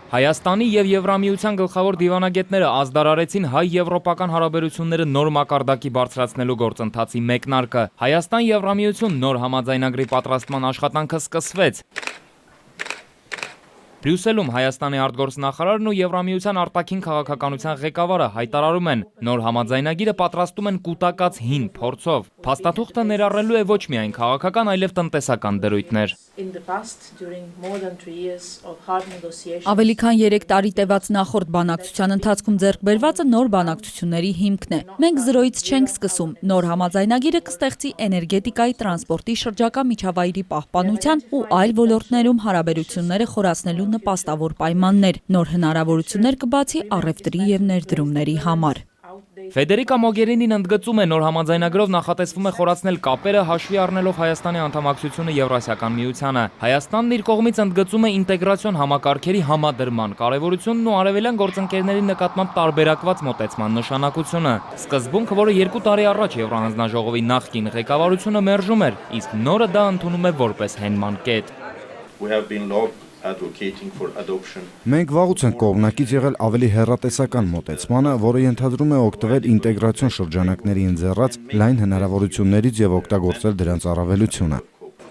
Հայաստանի և Եվրամիության գլխավոր դիվանագետները ազդարարեցին հայ-եվրոպական հարաբերությունները նոր մակարդակի բարձրացնելու գործընթացի մեկնարկը։ Հայաստան-Եվրամիություն նոր համաձայնագրի պատրաստման աշխատանքը սկսվեց։ Բրյուսելում Հայաստանի արտգործնախարարն ու Եվրամիության արտաքին քաղաքականության ղեկավարը հայտարարում են, նոր համաձայնագիրը պատրաստում են կուտակած հին փորձով։ Փաստաթուղթը ներառելու է ոչ միայն քաղաքական, այլև տնտեսական դրույթներ։ Ավելի քան 3 տարի տևած նախորդ բանակցության ընթացքում ձեռք բերվածը նոր բանակցությունների հիմքն է։ Մենք զրոյից չենք սկսում։ Նոր համաձայնագիրը կստեղծի էներգետիկայի, տրանսպորտի, շրջակա միջավայրի պահպանության ու այլ ոլորտներում հարաբերությունները խորացնելու նպաստավոր պայմաններ, նոր հնարավորություններ կբացի առևտրի և ներդրումների համար։ Ֆեդերիկա Մոգերինին ընդգծում է, նոր համաձայնագրով նախատեսվում է խորացնել կապերը հաշվի առնելով Հայաստանի անդամակցությունը Եվրասիական միությանը։ Հայաստանն իր կողմից ընդգծում է ինտեգրացիոն համակարգերի համադրման կարևորությունն ու արևելյան գործընկերների նկատմամբ տարբերակված մոտեցման նշանակությունը։ Սկզբունքը, որը 2 տարի առաջ Եվրահանձնաժողովի նախկին ղեկավարությունը մերժում էր, իսկ նորը դա ընդունում է որպես հենման կետ։ Մենք վաղուց ենք կողմնակից եղել ավելի հեռատեսական մոտեցմանը, որը ենթադրում է օգտվել ինտեգրացիոն շրջանակների ընձեռած լայն հնարավորություններից և օգտագործել դրանց առավելությունը։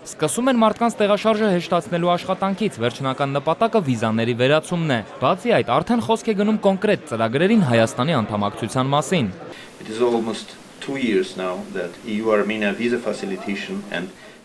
Սկսում են մարդկանց տեղաշարժը հեշտացնելու աշխատանքից, վերջնական նպատակը վիզաների վերացումն է։ Բացի այդ, արդեն խոսք է գնում կոնկրետ ծրագրերին Հայաստանի անդամակցության մասին։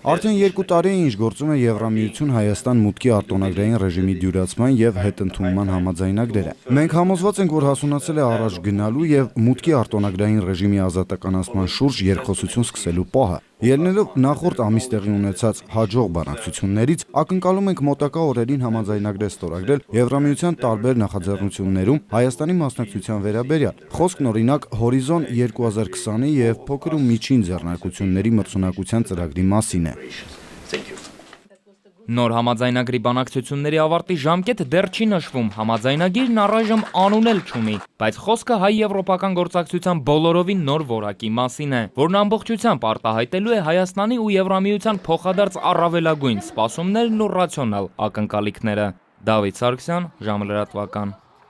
Արդեն 2 տարի է ինչ գործում է Եվրամիություն Հայաստան մուտքի արտոնագրային ռեժիմի դյուրացման և հետընդունման համաձայնագրերը։ Մենք համոզված ենք, որ հասունացել է առաջ գնալու և մուտքի արտոնագրային ռեժիմի ազատականացման շուրջ երկխոսություն սկսելու պահը։ Ելնելով նախորդ ամիս տեղի ունեցած հաջող բանակցություններից, ակնկալում ենք մոտակա օրերին համաձայնագրեր ստորագրել Եվրամիության տարբեր նախաձեռնություններում Հայաստանի մասնակցության վերաբերյալ։ Խոսքն օրինակ Հորիզոն 2020-ի և փոքր ու միջին ձեռնարկությունների մրցունակության ծրագրի մասին է։ Նոր համաձայնագրի բանակցությունների ավարտի ժամկետը դեռ չի նշվում, համաձայնագիրն առայժմ անուն էլ չունի, բայց խոսքը հայ-եվրոպական գործակցության բոլորովին նոր որակի մասին է, որն ամբողջությամբ արտահայտելու է Հայաստանի ու Եվրամիության փոխադարձ առավելագույն սպասումներն ու ռացիոնալ ակնկալիքները։ Դավիթ Սարգսյան, ժամը լրատվական։